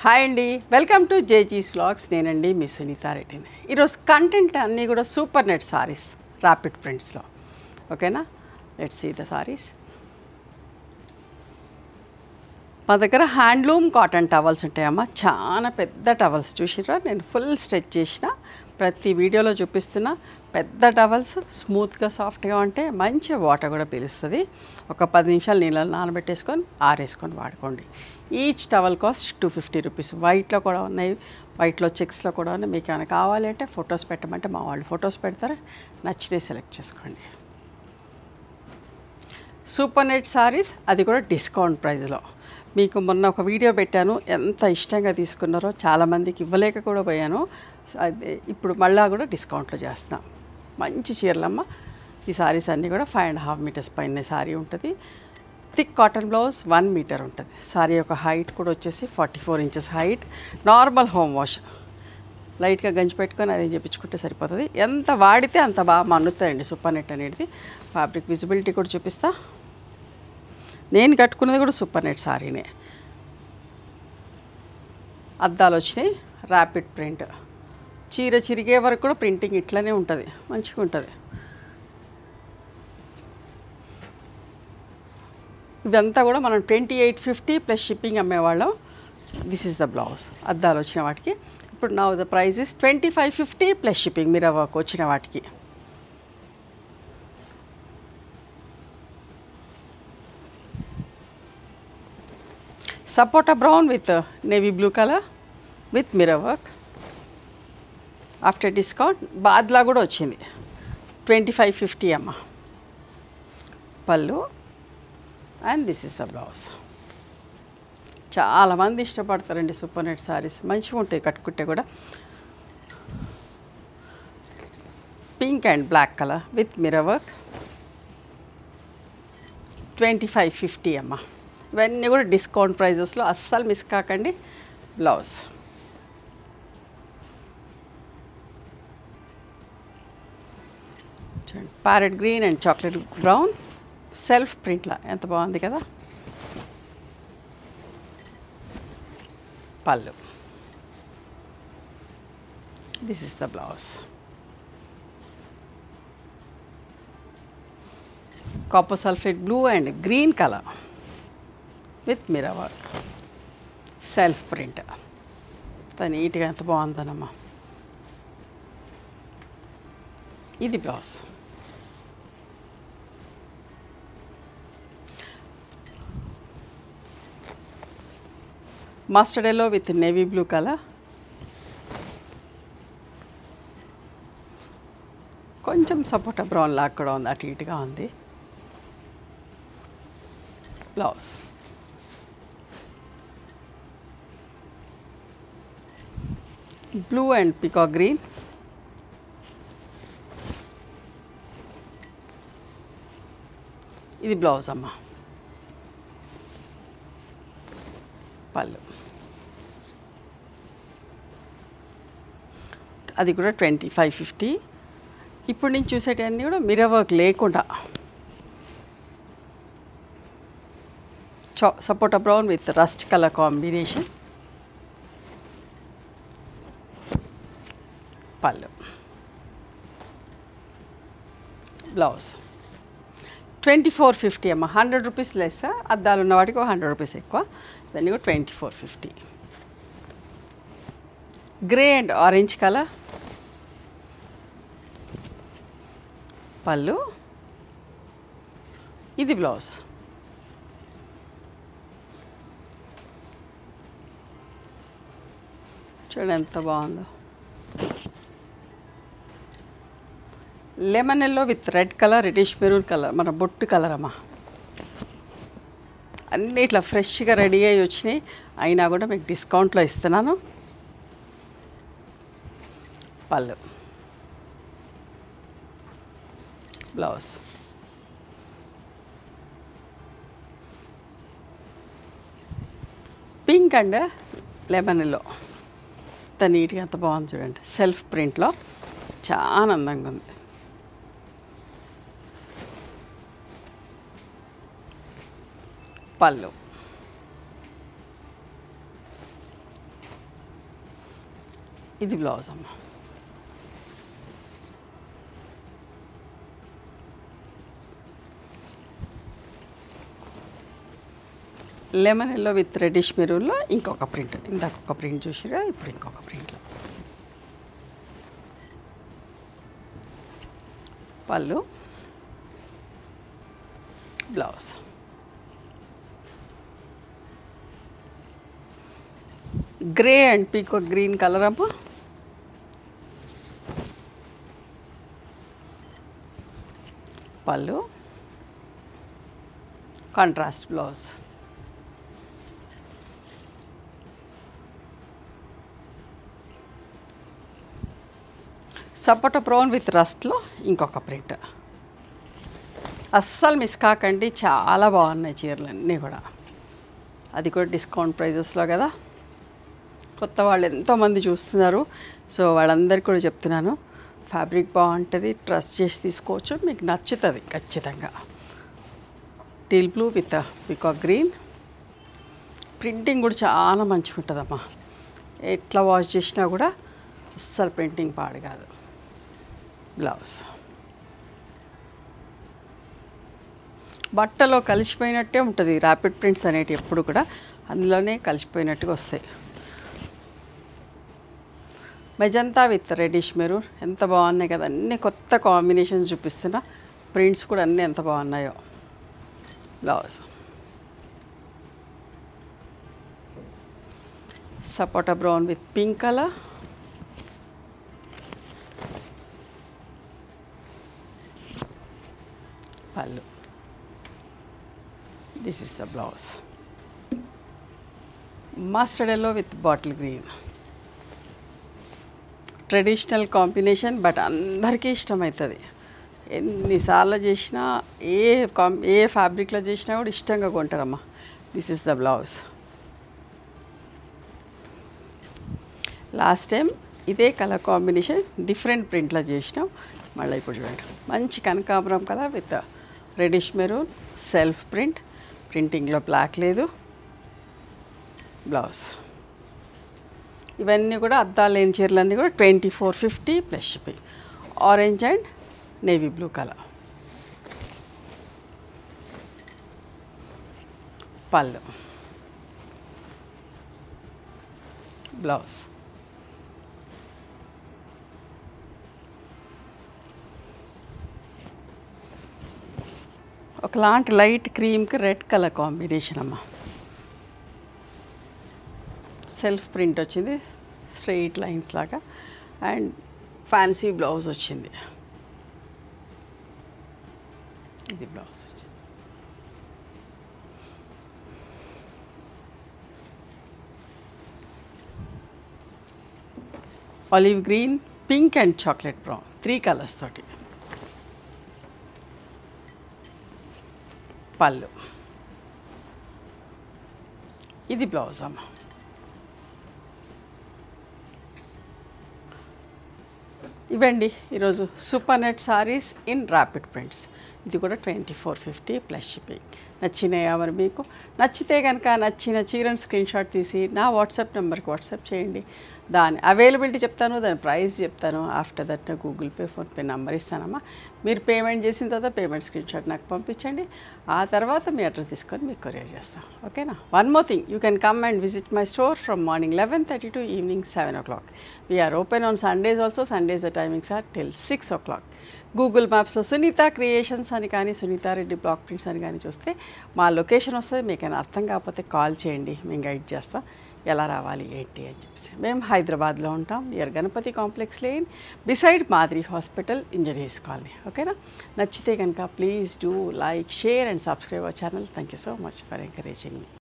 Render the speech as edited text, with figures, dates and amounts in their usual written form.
Hi అండి, welcome to జేజీస్ vlogs. నేనండి మీ సునీతా రెడ్డిని. ఈరోజు కంటెంట్ అన్నీ కూడా సూపర్ నెట్ సారీస్ ర్యాపిడ్ ప్రింట్స్లో. ఓకేనా, లెట్స్ సీ ద సారీస్. మా దగ్గర హ్యాండ్లూమ్ కాటన్ టవల్స్ ఉంటాయమ్మా. చాలా పెద్ద టవల్స్ చూసిరా, నేను ఫుల్ స్ట్రెచ్ చేసిన, ప్రతి వీడియోలో చూపిస్తున్నా. పెద్ద టవల్స్ స్మూత్గా సాఫ్ట్గా ఉంటే మంచి వాటర్ కూడా పీలుస్తుంది. ఒక 10 నిమిషాలు నీళ్ళలో నానబెట్టేసుకొని ఆరేసుకొని వాడుకోండి. Each towel cost 250 rupees. వైట్లో కూడా ఉన్నాయి, వైట్లో చెక్స్లో కూడా ఉన్నాయి. మీకు ఏమైనా కావాలి అంటే ఫొటోస్ పెట్టమంటే మా వాళ్ళు ఫొటోస్ పెడతారు, నచ్చితే సెలెక్ట్ చేసుకోండి. సూపర్ నెట్ సారీస్, అది కూడా డిస్కౌంట్ ప్రైస్లో. మీకు మొన్న ఒక వీడియో పెట్టాను, ఎంత ఇష్టంగా తీసుకున్నారో. చాలామందికి ఇవ్వలేక కూడా పోయాను. అదే ఇప్పుడు మళ్ళా కూడా డిస్కౌంట్లో చేస్తున్నాం. మంచి చీరలమ్మ. ఈ సారీస్ అన్నీ కూడా 5.5 మీటర్స్ పైన సారీ ఉంటుంది. థిక్ కాటన్ బ్లౌజ్ 1 మీటర్ ఉంటుంది. సారీ యొక్క హైట్ కూడా వచ్చేసి 44 inches height. Normal home wash, లైట్గా గంజి పెట్టుకొని అది చెప్పించుకుంటే సరిపోతుంది. ఎంత వాడితే అంత బాగా మన్నుతాయండి సూపర్ నెట్ అనేది. ఫ్యాబ్రిక్ విజిబిలిటీ కూడా చూపిస్తా. నేను కట్టుకున్నది కూడా సూపర్ నెట్ సారీనే. అద్దాలు వచ్చినాయి, ర్యాపిడ్ ప్రింట్. చీర చిరిగే వరకు కూడా ప్రింటింగ్ ఇట్లనే ఉంటుంది, మంచిగా ఉంటుంది. ఇదంతా కూడా మనం 2850 ప్లస్ షిప్పింగ్ అమ్మేవాళ్ళం. This is the blouse. అద్దాలు వచ్చిన వాటికి ఇప్పుడు నా the price is 2550 plus shipping. మీరు వర్క్ వచ్చిన వాటికి సపోటా brown with navy blue colour with mirror work. After discount బాద్లా కూడా వచ్చింది. 2550 అమ్మ. Pallu and this is the blouse. చాలామంది ఇష్టపడతారండి సూపర్ నెట్ సారీస్, మంచిగా ఉంటాయి కట్టుకుంటే కూడా. Pink and black colour with mirror work. 2550 అమ్మ. ఇవన్నీ కూడా డిస్కౌంట్ ప్రైజెస్లో, అస్సలు మిస్ కాకండి. బ్లౌజ్ చూడండి, parrot green and chocolate brown self ప్రింట్లా, ఎంత బాగుంది కదా. Pallu, this is the blouse. Copper sulphate blue and green colour with mirror work, self print. నీట్గా ఎంత బాగుందనమ్మా. ఇది blouse. Mustard yellow with navy blue colour. కొంచెం సపోటా బ్రౌన్ లాగా కూడా ఉంది, అటు ఇటుగా ఉంది. Blouse blue and peacock green. ఇది బ్లౌజ్ అమ్మ. పళ్ళు, అది కూడా 2550. ఇప్పుడు నేను చూసేటన్నీ కూడా మిర్రర్ వర్క్ లేకుండా, సపోటా brown with rust colour combination. Pallu, blouse 2450 అమ్మ. 100 రూపీస్ లెస్. అద్దాలు ఉన్న వాటికి 100 రూపీస్ ఎక్కువ. దాన్ని కూడా 2450. Grey and orange colour. పళ్ళు, ఇది బ్లౌజ్. చూడండి ఎంత బాగుందో. Lemon yellow with red colour, reddish maroon colour, మన బొట్టు కలర్ అమ్మా. అన్నీ ఇట్లా ఫ్రెష్గా రెడీ అయ్యి వచ్చినాయి, అయినా కూడా మీకు డిస్కౌంట్లో ఇస్తున్నాను. పళ్ళు, blouse. Pink and lemon yellow, ఎంత నీట్గా ఎంత బాగుంది చూడండి. సెల్ఫ్ ప్రింట్లో చాలా అందంగా ఉంది. పళ్ళు, ఇది బ్లౌజ్ అమ్మ. లెమన్ ఎల్లో విత్ రెడిష్ మెరూన్లో ఇంకొక ప్రింట్, ఇందాక ఒక ప్రింట్ చూసిగా, ఇప్పుడు ఇంకొక ప్రింట్లో. Pallu, blouse. Grey and peacock green colour అమ్మ. Pallu, contrast blouse. సపోటా బ్రౌన్ విత్ రస్ట్లో ఇంకొక ప్రింట్. అస్సలు మిస్ కాకండి, చాలా బాగున్నాయి చీరలన్నీ కూడా. అది కూడా డిస్కౌంట్ ప్రైజెస్లో కదా. కొత్త వాళ్ళు ఎంతోమంది చూస్తున్నారు, సో వాళ్ళందరికీ కూడా చెప్తున్నాను, ఫ్యాబ్రిక్ బాగుంటుంది, ట్రస్ట్ చేసి తీసుకోవచ్చు, మీకు నచ్చుతుంది ఖచ్చితంగా. Teal blue with peacock green. Printing కూడా చాలా మంచిగా ఉంటుందమ్మా, ఎట్లా వాష్ చేసినా కూడా అస్సలు ప్రింటింగ్ పాడు కాదు. బ్లౌజ్. బట్టలో కలిసిపోయినట్టే ఉంటుంది ర్యాపిడ్ ప్రింట్స్ అనేటివి, ఎప్పుడు కూడా అందులోనే కలిసిపోయినట్టుగా వస్తాయి. మెజంతా విత్ రెడిష్ మెరూన్, ఎంత బాగున్నాయి కదా, అన్నీ కొత్త కాంబినేషన్స్ చూపిస్తున్నా. ప్రింట్స్ కూడా అన్నీ ఎంత బాగున్నాయో. బ్లౌజ్. సపోటా brown with pink colour. Pallu. This is the blouse. Mustard yellow with bottle green. Traditional combination, but అందరికీ ఇష్టమవుతుంది. ఎన్నిసార్లు చేసినా, ఏ ఫ్యాబ్రిక్లో చేసినా కూడా ఇష్టంగా కొంటారమ్మా. This is the blouse. Last time ఇదే కలర్ కాంబినేషన్ డిఫరెంట్ ప్రింట్లో చేసినాం, మళ్ళీ ఇప్పుడు చూడండి. మంచి కనకాంబరం colour with reddish maroon, self print, ప్రింటింగ్లో బ్లాక్ లేదు. బ్లౌజ్. ఇవన్నీ కూడా అద్దాలు లేని చీరలన్నీ కూడా 2450 plus shipping. Orange and navy blue colour. పళ్ళు, బ్లౌజ్. ఒకలాంటి లైట్ క్రీమ్కి రెడ్ కలర్ కాంబినేషన్ అమ్మ. సెల్ఫ్ ప్రింట్ వచ్చింది, స్ట్రెయిట్ లైన్స్ లాగా, అండ్ ఫ్యాన్సీ బ్లౌజ్ వచ్చింది. ఇది బ్లౌజ్ వచ్చింది. Olive green, pink and chocolate brown, 3 colours తోటి. పళ్ళు. ఇది బ్లౌజ్ అమ్మ. ఇవండి ఈరోజు super net saris in rapid prints. ఇది కూడా 2450 ప్లస్ షిప్పింగ్. నచ్చినాయా మరి మీకు? నచ్చితే కనుక నచ్చిన చీరను స్క్రీన్ షాట్ తీసి నా వాట్సాప్ నెంబర్కి వాట్సాప్ చేయండి. దాని అవైలబిలిటీ చెప్తాను, దాని ప్రైస్ చెప్తాను. After that Google Pay, PhonePe number ఇస్తానమ్మా. మీరు పేమెంట్ చేసిన తర్వాత పేమెంట్ స్క్రీన్ షాట్ నాకు పంపించండి. ఆ తర్వాత మీ అడ్రస్ తీసుకొని మీకు కొరియర్ చేస్తాం. ఓకేనా? One more thing, you can come and visit my store from morning 11:30 to evening 7 o'clock. We are open on Sundays also. Sundays the timings are till 6 o'clock. Google మ్యాప్స్లో Sunitha creations అని కానీ Sunitha Reddy block prints అని కానీ చూస్తే మా location వస్తుంది. మీకు ఏమైనా అర్థం కాకపోతే కాల్ చేయండి, మేము గైడ్ చేస్తాం ఎలా రావాలి ఏంటి అని చెప్పేసి. మేము హైదరాబాద్లో ఉంటాం, near Ganapati complex lane, beside మాదిరి హాస్పిటల్, ఇంజనీర్స్ కాలనీ. ఓకేనా? నచ్చితే కనుక please do like, share and subscribe our channel. Thank you so much for encouraging me.